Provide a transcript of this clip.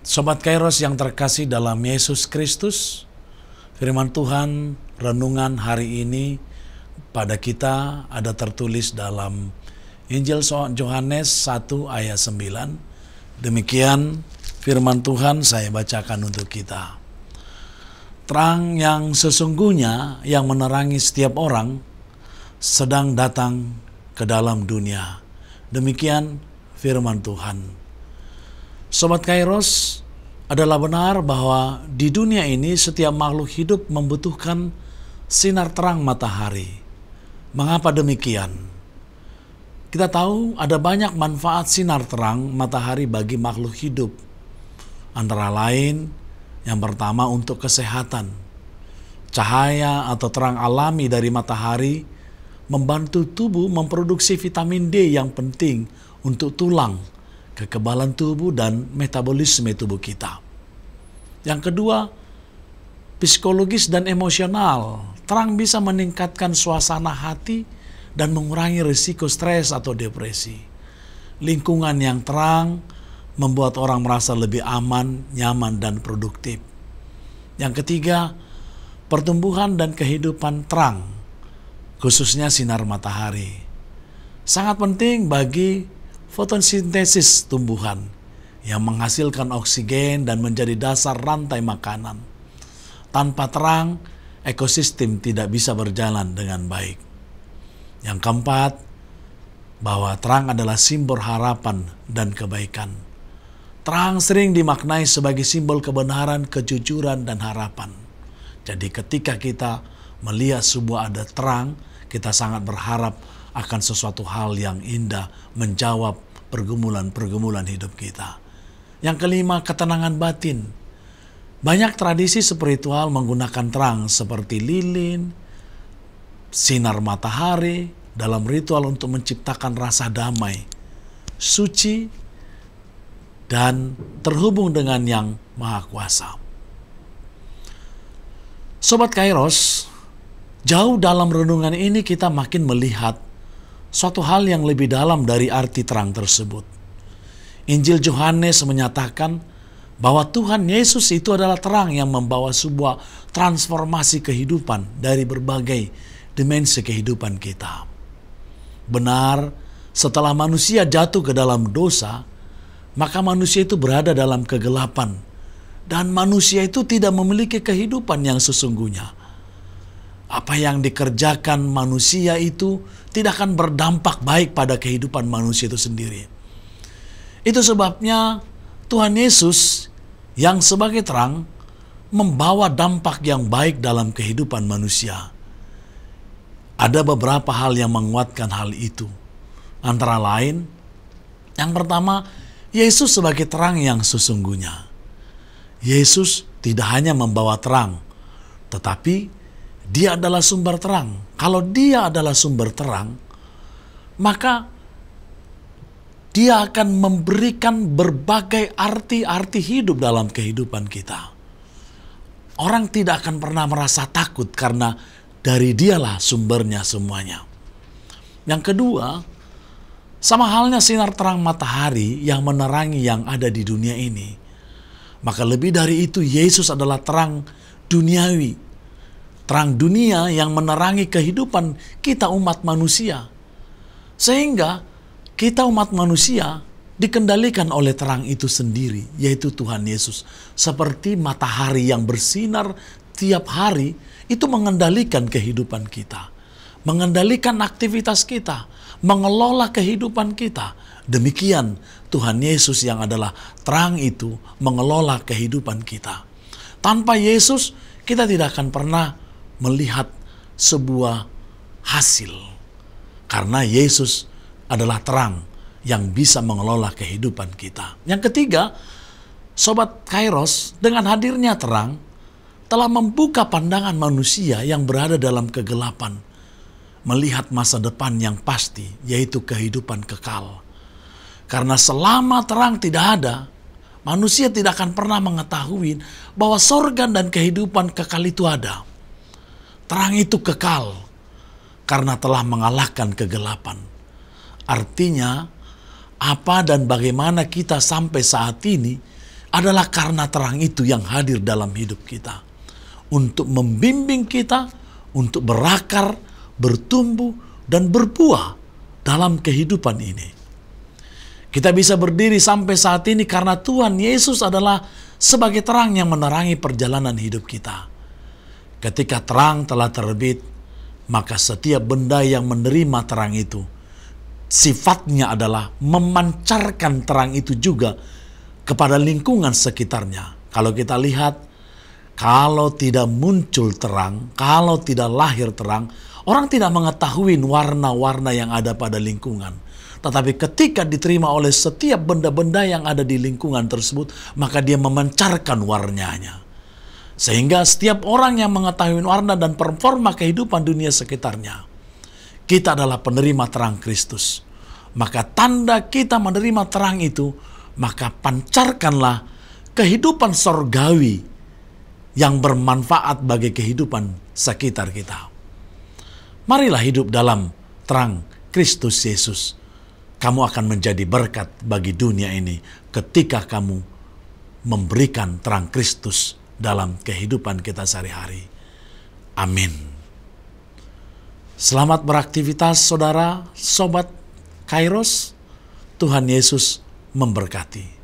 Sobat Kairos yang terkasih dalam Yesus Kristus, firman Tuhan renungan hari ini pada kita ada tertulis dalam Injil Yohanes 1 ayat 9. Demikian firman Tuhan saya bacakan untuk kita. Terang yang sesungguhnya yang menerangi setiap orang sedang datang ke dalam dunia. Demikian firman Tuhan. Sobat Kairos, adalah benar bahwa di dunia ini setiap makhluk hidup membutuhkan sinar terang matahari. Mengapa demikian? Kita tahu ada banyak manfaat sinar terang matahari bagi makhluk hidup. Antara lain, yang pertama untuk kesehatan. Cahaya atau terang alami dari matahari membantu tubuh memproduksi vitamin D yang penting untuk tulang, kekebalan tubuh, dan metabolisme tubuh kita. Yang kedua, psikologis dan emosional. Terang bisa meningkatkan suasana hati dan mengurangi risiko stres atau depresi. Lingkungan yang terang membuat orang merasa lebih aman, nyaman, dan produktif. Yang ketiga, pertumbuhan dan kehidupan terang, khususnya sinar matahari. Sangat penting bagi fotosintesis tumbuhan yang menghasilkan oksigen dan menjadi dasar rantai makanan. Tanpa terang, ekosistem tidak bisa berjalan dengan baik. Yang keempat, bahwa terang adalah simbol harapan dan kebaikan. Terang sering dimaknai sebagai simbol kebenaran, kejujuran, dan harapan. Jadi ketika kita melihat sebuah ada terang, kita sangat berharap akan sesuatu hal yang indah menjawab pergumulan-pergumulan hidup kita. Yang kelima, ketenangan batin. Banyak tradisi spiritual menggunakan terang seperti lilin, sinar matahari dalam ritual untuk menciptakan rasa damai, suci, dan terhubung dengan Yang Maha Kuasa. Sobat Kairos, jauh dalam renungan ini kita makin melihat suatu hal yang lebih dalam dari arti terang tersebut. Injil Yohanes menyatakan bahwa Tuhan Yesus itu adalah terang yang membawa sebuah transformasi kehidupan dari berbagai dimensi kehidupan kita. Benar, setelah manusia jatuh ke dalam dosa, maka manusia itu berada dalam kegelapan, dan manusia itu tidak memiliki kehidupan yang sesungguhnya. Apa yang dikerjakan manusia itu tidak akan berdampak baik pada kehidupan manusia itu sendiri. Itu sebabnya Tuhan Yesus yang sebagai terang membawa dampak yang baik dalam kehidupan manusia. Ada beberapa hal yang menguatkan hal itu. Antara lain, yang pertama, Yesus sebagai terang yang sesungguhnya. Yesus tidak hanya membawa terang, tetapi Dia adalah sumber terang. Kalau Dia adalah sumber terang, maka Dia akan memberikan berbagai arti-arti hidup dalam kehidupan kita. Orang tidak akan pernah merasa takut karena dari Dialah sumbernya semuanya. Yang kedua, sama halnya sinar terang matahari yang menerangi yang ada di dunia ini. Maka lebih dari itu, Yesus adalah terang duniawi. Terang dunia yang menerangi kehidupan kita umat manusia. Sehingga kita umat manusia dikendalikan oleh terang itu sendiri, yaitu Tuhan Yesus. Seperti matahari yang bersinar tiap hari, itu mengendalikan kehidupan kita. Mengendalikan aktivitas kita, mengelola kehidupan kita. Demikian Tuhan Yesus yang adalah terang itu mengelola kehidupan kita. Tanpa Yesus, kita tidak akan pernah melihat sebuah hasil. Karena Yesus adalah terang yang bisa mengelola kehidupan kita. Yang ketiga, Sobat Kairos, dengan hadirnya terang telah membuka pandangan manusia yang berada dalam kegelapan, melihat masa depan yang pasti, yaitu kehidupan kekal. Karena selama terang tidak ada, manusia tidak akan pernah mengetahui bahwa sorga dan kehidupan kekal itu ada. Terang itu kekal karena telah mengalahkan kegelapan. Artinya, apa dan bagaimana kita sampai saat ini adalah karena terang itu yang hadir dalam hidup kita. Untuk membimbing kita, untuk berakar, bertumbuh, dan berbuah dalam kehidupan ini. Kita bisa berdiri sampai saat ini karena Tuhan Yesus adalah sebagai terang yang menerangi perjalanan hidup kita. Ketika terang telah terbit, maka setiap benda yang menerima terang itu, sifatnya adalah memancarkan terang itu juga kepada lingkungan sekitarnya. Kalau kita lihat, kalau tidak muncul terang, kalau tidak lahir terang, orang tidak mengetahui warna-warna yang ada pada lingkungan. Tetapi ketika diterima oleh setiap benda-benda yang ada di lingkungan tersebut, maka dia memancarkan warnanya. Sehingga setiap orang yang mengetahui warna dan performa kehidupan dunia sekitarnya, kita adalah penerima terang Kristus. Maka tanda kita menerima terang itu, maka pancarkanlah kehidupan sorgawi yang bermanfaat bagi kehidupan sekitar kita. Marilah hidup dalam terang Kristus Yesus. Kamu akan menjadi berkat bagi dunia ini ketika kamu memberikan terang Kristus dalam kehidupan kita sehari-hari. Amin. Selamat beraktivitas saudara, sobat Kairos. Tuhan Yesus memberkati.